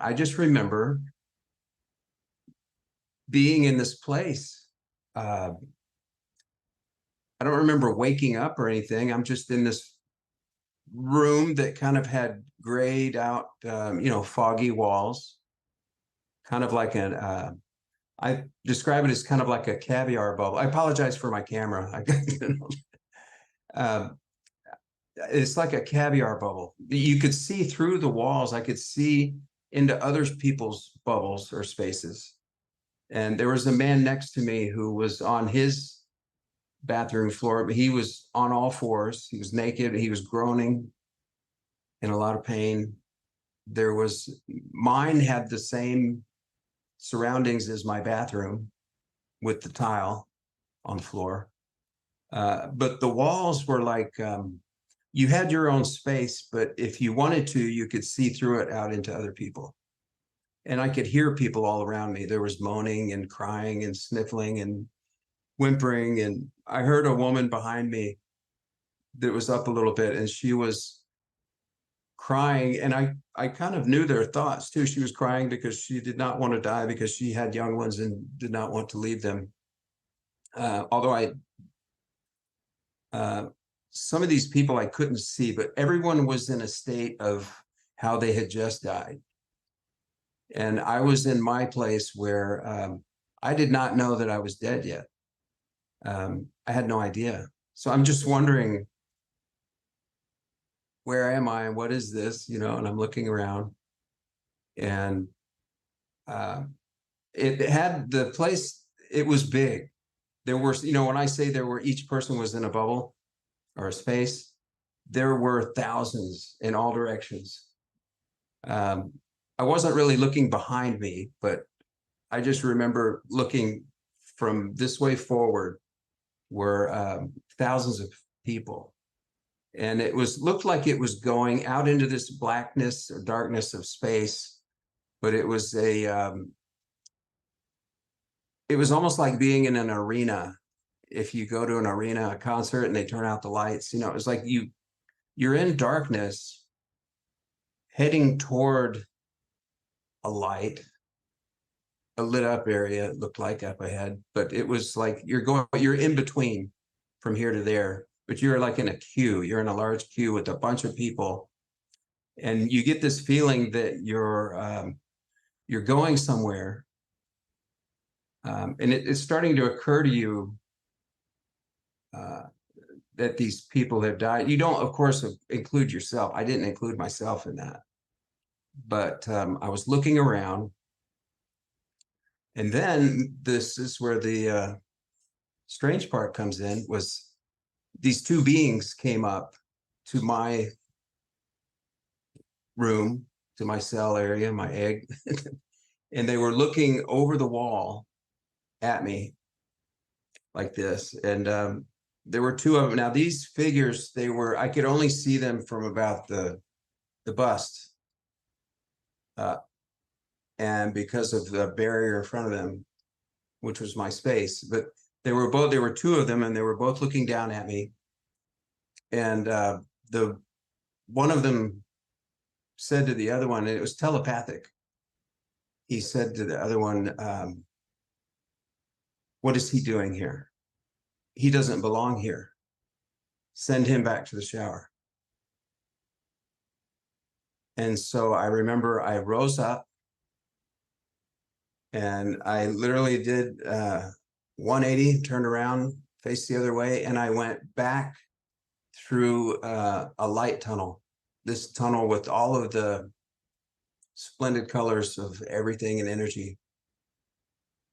I just remember being in this place. I don't remember waking up or anything. I'm just in this room that kind of had grayed out, foggy walls, kind of like I describe it as kind of like a caviar bubble. I apologize for my camera. uh, it's like a caviar bubble. You could see through the walls. I could see into other people's bubbles or spaces. And there was a man next to me who was on his bathroom floor, but he was on all fours. He was naked. He was groaning in a lot of pain. Mine had the same surroundings as my bathroom with the tile on the floor. But the walls were like, you had your own space, but if you wanted to, you could see through it out into other people. And I could hear people all around me. There was moaning and crying and sniffling and whimpering. And I heard a woman behind me that was up a little bit, and she was crying. And I kind of knew their thoughts too. She was crying because she did not want to die, because she had young ones and did not want to leave them. Although some of these people I couldn't see, but everyone was in a state of how they had just died. And I was in my place where I did not know that I was dead yet. I had no idea. So I'm just wondering, where am I and what is this? And I'm looking around, and it had the place, it was big. There were, when I say there were, each person was in a bubble or a space, there were thousands in all directions. I wasn't really looking behind me, but I just remember looking from this way forward were thousands of people. And it looked like it was going out into this blackness or darkness of space, but it was it was almost like being in an arena. If you go to an arena, a concert, and they turn out the lights, it was like you're in darkness heading toward a light, a lit up area, it looked like up ahead, but it was like you're in between from here to there, but you're like in a queue. You're in a large queue with a bunch of people, and you get this feeling that you're going somewhere. And it's starting to occur to you that these people have died. You don't, of course, include yourself. I didn't include myself in that. But I was looking around, and then this is where the strange part comes in, was these two beings came up to my room, to my cell area, my egg, and they were looking over the wall at me like this. And there were two of them. Now, these figures, I could only see them from about the bust. And because of the barrier in front of them, which was my space, but there were two of them, and they were both looking down at me. And one of them said to the other one, and it was telepathic. He said to the other one, "What is he doing here? He doesn't belong here. Send him back to the shower." And so I remember I rose up, and I literally did 180, turned around, faced the other way, and I went back through a light tunnel. This tunnel with all of the splendid colors of everything and energy.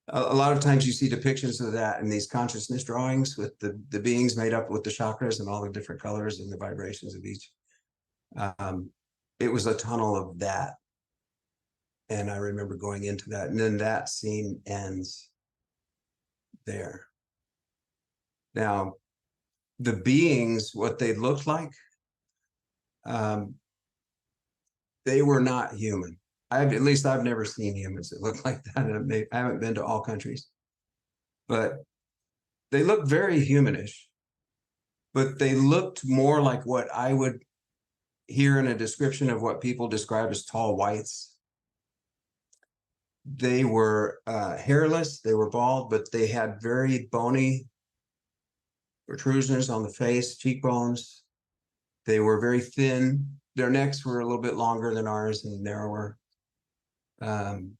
A lot of times you see depictions of that in these consciousness drawings, with the beings made up with the chakras and all the different colors and the vibrations of each. It was a tunnel of that. And I remember going into that, and then that scene ends there. Now, the beings, what they looked like, they were not human. At least I've never seen humans that look like that. I haven't been to all countries, but they looked very humanish, but they looked more like what I would hear in a description of what people describe as tall whites. They were hairless, they were bald, but they had very bony protrusions on the face, cheekbones. They were very thin. Their necks were a little bit longer than ours and narrower. Um,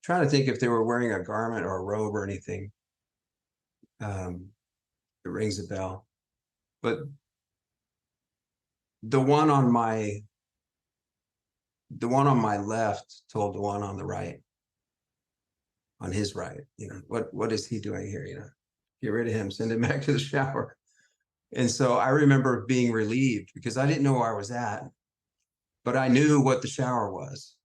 Trying to think if they were wearing a garment or a robe or anything. It rings a bell. But the one on my left told the one on the right, on his right, what is he doing here? Get rid of him, send him back to the shower. And so I remember being relieved because I didn't know where I was at, but I knew what the shower was.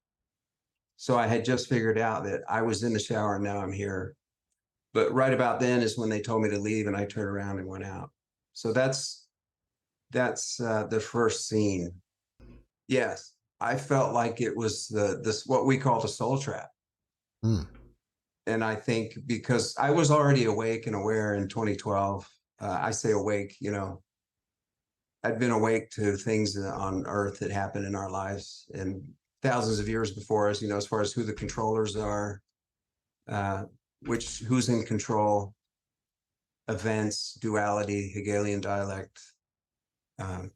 So I had just figured out that I was in the shower and now I'm here. But right about then is when they told me to leave, and I turned around and went out. So that's the first scene. Yes, I felt like it was this what we call the soul trap. Hmm. And I think because I was already awake and aware in 2012, I say awake, I'd been awake to things on Earth that happened in our lives and thousands of years before us, as far as who the controllers are, who's in control, events, duality, Hegelian dialect. I'm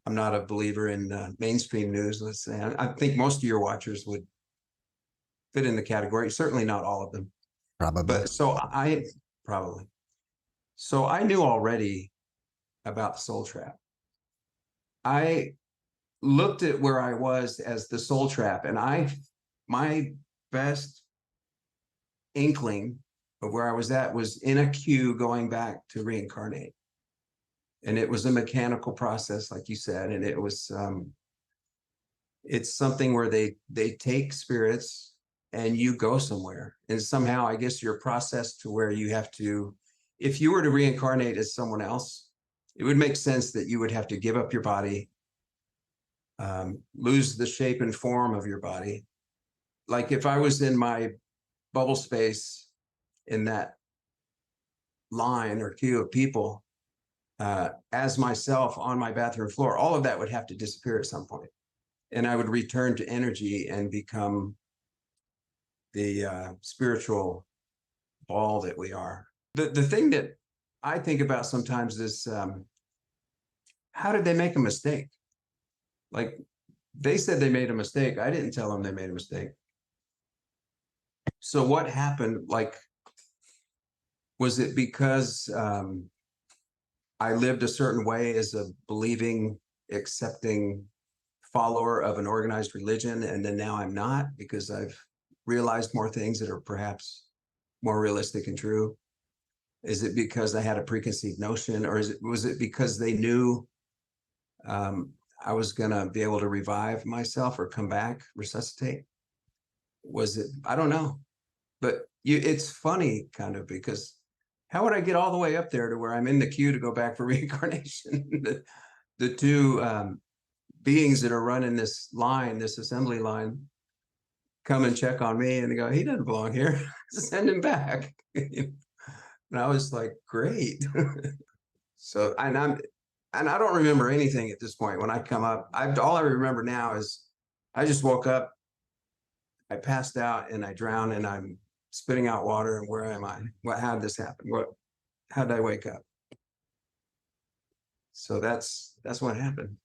not a believer in mainstream news, let's say. I think most of your watchers would fit in the category, certainly not all of them. Probably. But so probably. So I knew already about the soul trap. I looked at where I was as the soul trap, and my best inkling of where I was at was in a queue going back to reincarnate. And it was a mechanical process, like you said, and it was it's something where they take spirits and you go somewhere, and somehow I guess you're processed to where you have to, if you were to reincarnate as someone else, it would make sense that you would have to give up your body, lose the shape and form of your body. Like if I was in my bubble space in that line or queue of people, as myself on my bathroom floor, all of that would have to disappear at some point. And I would return to energy and become the spiritual ball that we are. The thing that I think about sometimes is how did they make a mistake? Like they said they made a mistake. I didn't tell them they made a mistake. So what happened? Like, was it because I lived a certain way as a believing, accepting follower of an organized religion, and then now I'm not because I've realized more things that are perhaps more realistic and true? Is it because I had a preconceived notion, or was it because they knew I was going to be able to revive myself or come back, resuscitate? Was it? I don't know. But it's funny kind of because how would I get all the way up there to where I'm in the queue to go back for reincarnation? the two beings that are running this line, this assembly line, come and check on me and they go, he doesn't belong here. Send him back. And I was like, great. So, and I don't remember anything at this point. When I come up, all I remember now is I just woke up, I passed out and I drowned and I'm spitting out water. And where am I? How did this happen? How did I wake up? So that's what happened.